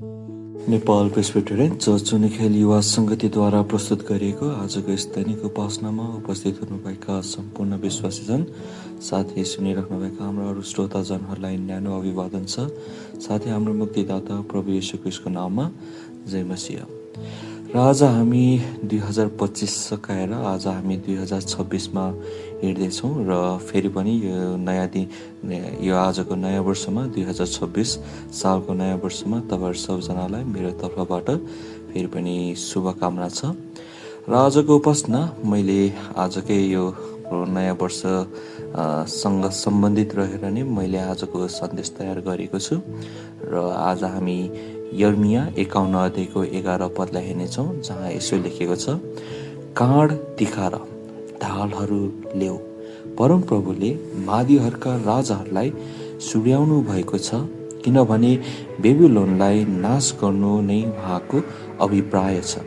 Nepal Presbyterian church चुनिखेल युवा सङ्गतिद्वारा प्रस्तुत गरिएको आजको यस दैनिक उपासनामा उपस्थित हुनुभएका सम्पूर्ण विश्वासीजन साथै सुनिराख्नुभएका हाम्रो अरू श्रोताजनहरूलाई न्यानो अभिवादन छ। साथै हाम्रो मुक्तिदाता प्रभु येशू क्रिस्टको नाममा जय मसीह। र आज हामी 2025 सकाएर आज हामी 2026मा हिँड्दैछौँ र फेरि पनि यो नयाँ दिन यो आजको नयाँ वर्षमा 2026 सालको नयाँ वर्षमा तपाईहरु सबैजनालाई मेरो तर्फबाट फेरि पनि शुभकामना छ। र आजको उपासना मैले आजकै यो नयाँ वर्ष सँग सम्बन्धित रहेर नै मैले आजको सन्देश तयार गरेको छु। र आज हामी यर्मिया 51 अध्यायको 11 पदलाई हेर्नेछौँ, जहाँ यसो लेखेको छ, काँड तिखार, ढालहरू ल्याऊ, परमप्रभुले मादीहरूका राजाहरूलाई सुड्याउनु भएको छ, किनभने बेबिलोनलाई नाश गर्नु नै उहाँको अभिप्राय छ।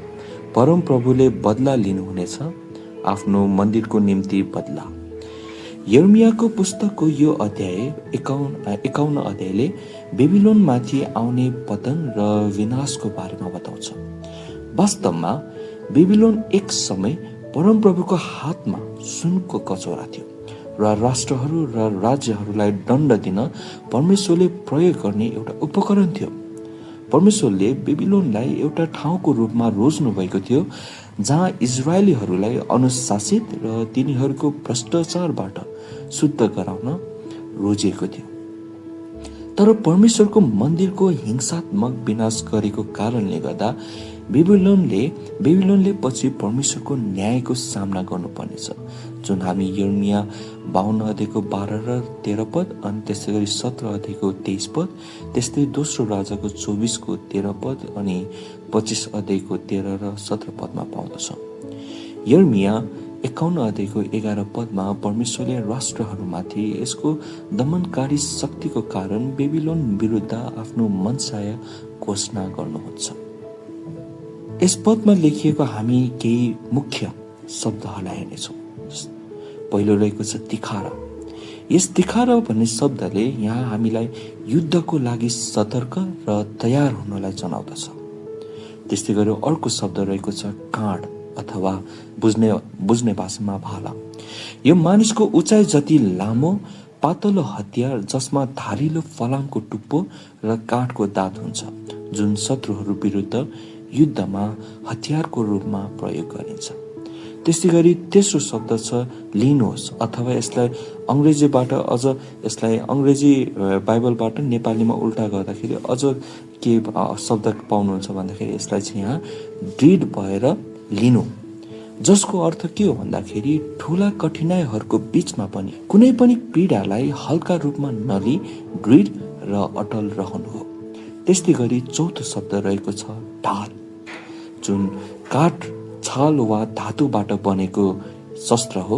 परमप्रभुले बदला लिनुहुनेछ, आफ्नो मन्दिरको निम्ति बदला। यर्मियाको पुस्तकको यो अध्याय 51 अध्यायले बेबिलोनमाथि आउने पतन र विनाशको बारेमा बताउँछ। वास्तवमा बेबिलोन एक समय परमप्रभुको हातमा सुनको कचौरा थियो र राष्ट्रहरू र राज्यहरूलाई दण्ड दिन परमेश्वरले प्रयोग गर्ने एउटा उपकरण थियो। परमेश्वरले बेबिलोनलाई एउटा ठाउँको रूपमा रोज्नु भएको थियो, जहाँ इजरायलीहरूलाई अनुशासित र तिनीहरूको भ्रष्टाचारबाट शुद्ध गराउन रोजिएको थियो। तर परमेश्वरको मन्दिरको हिंसात्मक विनाश गरेको कारणले गर्दा बेबिलोनले पछि परमेश्वरको न्यायको सामना गर्नुपर्नेछ, जुन हामी यर्मिया 52 अध्यायको 12 र 13 पद, अनि त्यसै गरी 17 अध्यायको 23 पद, त्यस्तै दोस्रो राजाको 24 को 13 पद अनि 25 अध्यायको 13 र 17 पदमा पाउँदछौँ। यर्मिया 51 अध्यायको 11 पदमा परमेश्वरले राष्ट्रहरूमाथि यसको दमनकारी शक्तिको कारण बेबिलोन विरुद्ध आफ्नो मनसाय घोषणा गर्नुहुन्छ। यस पदमा लेखिएको हामी केही मुख्य शब्दहरूलाई हेर्नेछौँ। पहिलो रहेको छ तिखार। यस तिखार भन्ने शब्दले यहाँ हामीलाई युद्धको लागि सतर्क र तयार हुनलाई जनाउँदछ। त्यस्तै गरी अर्को शब्द रहेको छ काँड, अथवा बुझ्ने भाषामा भाला। यो मानिसको उचाइ जति लामो पातलो हतियार, जसमा धारिलो फलामको टुप्पो र काठको दाँत हुन्छ, जुन शत्रुहरू विरुद्ध युद्धमा हतियारको रूपमा प्रयोग गरिन्छ। त्यस्तै गरी तेस्रो शब्द छ लिनोस, अथवा यसलाई अंग्रेजीबाट यसलाई अंग्रेजी बाइबलबाट नेपालीमा उल्टा गर्दाखेरि अझ के शब्द पाउनुहुन्छ भन्दाखेरि यसलाई चाहिँ यहाँ ड्रिड भएर लिनु, जसको अर्थ के हो भन्दाखेरि ठूला कठिनाइहरूको बीचमा पनि कुनै पनि पीडालाई हल्का रूपमा नलिई दृढ र अटल रहनु हो। त्यस्तै गरी चौथो शब्द रहेको छ ढाल, जुन काठ, छाल वा धातुबाट बनेको शस्त्र हो,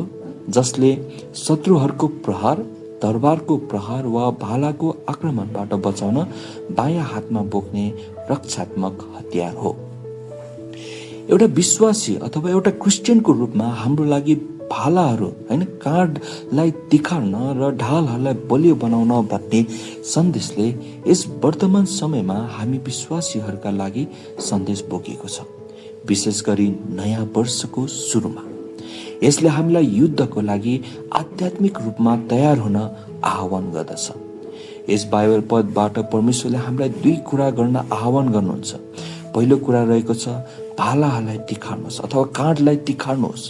जसले शत्रुहरूको प्रहार, तरबारको प्रहार वा भालाको आक्रमणबाट बचाउन बायाँ हातमा बोक्ने रक्षात्मक हतियार हो। एउटा विश्वासी अथवा एउटा क्रिस्चियनको रूपमा हाम्रो लागि भालाहरू काँडलाई तिखार्न र ढालहरूलाई बलियो बनाउन भन्ने सन्देशले यस वर्तमान समयमा हामी विश्वासीहरूका लागि सन्देश बोकेको छ। विशेष गरी नयाँ वर्षको सुरुमा यसले हामीलाई युद्धको लागि आध्यात्मिक रूपमा तयार हुन आह्वान गर्दछ। यस बाइबल पदबाट परमेश्वरले हामीलाई दुई कुरा गर्न आह्वान गर्नुहुन्छ। पहिलो कुरा रहेको छ भालाहरूलाई तिखार्नुहोस् अथवा काँडलाई तिखार्नुहोस्।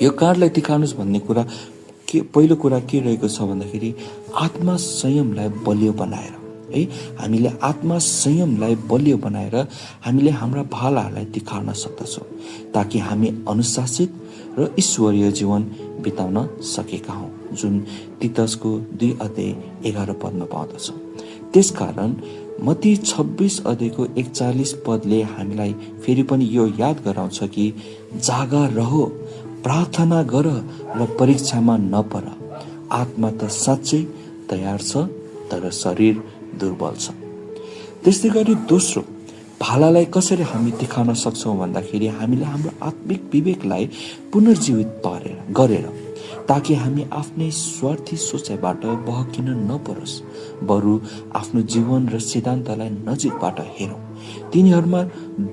यो काँडलाई तिखार्नुहोस् भन्ने कुरा पहिलो कुरा के रहेको छ भन्दाखेरि आत्मा संयमलाई बलियो बनाएर, हामीले आत्मा संयमलाई बलियो बनाएर हामीले हाम्रा भालाहरूलाई तिखार्न सक्दछौँ, ताकि हामी अनुशासित र ईश्वरीय जीवन बिताउन सकेका हौँ, जुन तीतसको 2 अध्याय 11 पदमा पाउँदछौँ। त्यसकारण मत्ती 26 अध्यायको 41 पदले हामीलाई फेरि पनि यो याद गराउँछ कि जागा रहो, प्रार्थना गर र परीक्षामा नपर। आत्मा त साँच्चै तयार छ, तर शरीर दुर्बल छ। त्यस्तै गरी दोस्रो, भालालाई कसरी हामी तिखार्न सक्छौँ भन्दाखेरि हामीले हाम्रो आत्मिक विवेकलाई पुनर्जीवित गरेर ताकि हामी आफ्नै स्वार्थी सोचाइबाट बहकिन नपरोस्, बरु आफ्नो जीवन र सिद्धान्तलाई नजिकबाट हेरौँ। तिनीहरूमा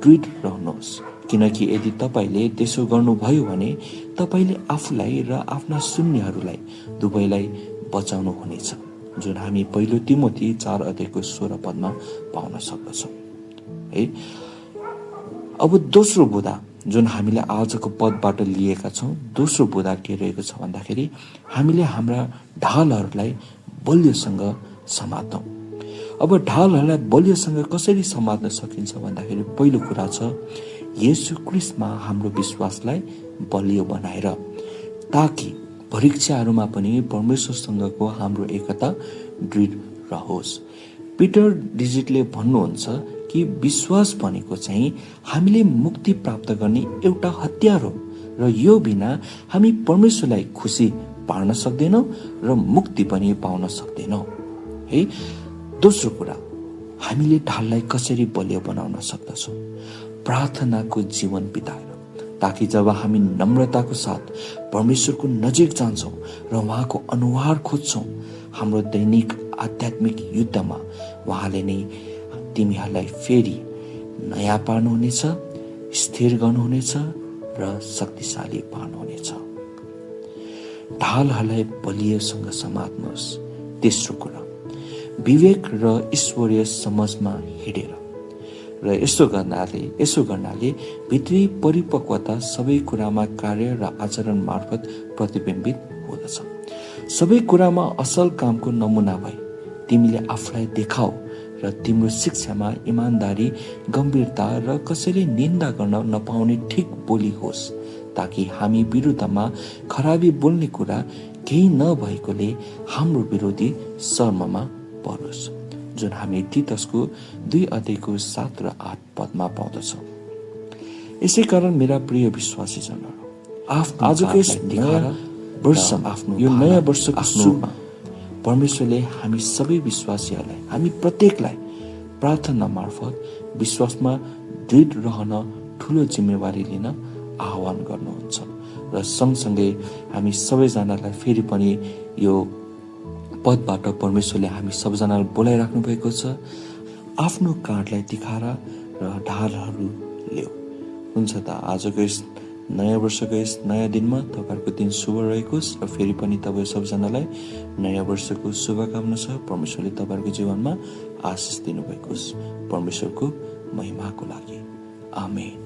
दृढ रहनुहोस्, किनकि यदि तपाईले त्यसो गर्नुभयो भने तपाईले आफूलाई र आफ्ना सुन्नेहरूलाई दुवैलाई बचाउनु हुनेछ, जुन हामी पहिलो तिमोथी 4:16 पाउन सक्दछौँ है। अब दोस्रो बुँदा जुन हामीले आजको पदबाट लिएका छौँ, दोस्रो बुँदा के रहेको छ भन्दाखेरि हामीले हाम्रा ढालहरूलाई बलियोसँग समातौँ। अब ढालहरूलाई बलियोसँग कसरी समात्न सकिन्छ भन्दाखेरि पहिलो कुरा छ येशू ख्रीष्टमा हाम्रो विश्वासलाई बलियो बनाएर, ताकि परीक्षाहरूमा पनि परमेश्वरसँगको हाम्रो एकता दृढ रहोस्। पिटर डिजिटले भन्नुहुन्छ कि विश्वास भनेको चाहिँ हामीले मुक्ति प्राप्त गर्ने एउटा हतियार हो र यो बिना हामी परमेश्वरलाई खुसी पार्न सक्दैनौँ र मुक्ति पनि पाउन सक्दैनौँ है। दोस्रो कुरा, हामीले ढाललाई कसरी बलियो बनाउन सक्दछौँ? प्रार्थनाको जीवन बिताएर, ताकि जब हामी नम्रताको साथ परमेश्वरको नजिक जान्छौँ र उहाँको अनुहार खोज्छौँ, हाम्रो दैनिक आध्यात्मिक युद्धमा उहाँले नै तिमीहरूलाई फेरि नयाँ पार्नुहुनेछ, स्थिर गर्नुहुनेछ र शक्तिशाली पार्नुहुनेछ। ढालहरूलाई बलियोसँग समात्नुहोस्। तेस्रो कुरा, विवेक र ईश्वरीय समझमा हिँडेर र यसो गर्नाले भित्री परिपक्वता सबै कुरामा कार्य र आचरण मार्फत प्रतिबिम्बित हुँदछ। सबै कुरामा असल कामको नमुना भई तिमीले आफूलाई देखाऊ र तिम्रो शिक्षामा इमानदारी, गम्भीरता र कसैले निन्दा गर्न नपाउने ठिक बोली होस्, ताकि हामी विरुद्धमा खराबी बोल्ने कुरा केही नभएकोले हाम्रो विरोधी शर्ममा परोस्, जुन हामी तीतसको 2:7 र 8 पाउँदछौँ। यसै कारण मेरा प्रिय विश्वासी जनहरू, आजको यस नयाँ वर्षमा, यो नयाँ वर्षको सुरुमा परमेश्वरले हामी सबै विश्वासीहरूलाई, हामी प्रत्येकलाई प्रार्थना मार्फत विश्वासमा दृढ रहन ठुलो जिम्मेवारी लिन आह्वान गर्नुहुन्छ र सँगसँगै हामी सबैजनालाई फेरि पनि यो पदबाट परमेश्वरले हामी सबैजनालाई बोलाइराख्नु भएको छ। आफ्नो काँधलाई तिखारा र ढालहरू ल्याऊ। हुन्छ त आजको यस नयाँ वर्षको यस नयाँ दिनमा तपाईँहरूको दिन शुभ रहेकोस् र फेरि पनि तपाईँ सबैजनालाई नयाँ वर्षको शुभकामना छ। परमेश्वरले तपाईँहरूको जीवनमा आशिष दिनुभएको होस्। परमेश्वरको महिमाको लागि आमेन।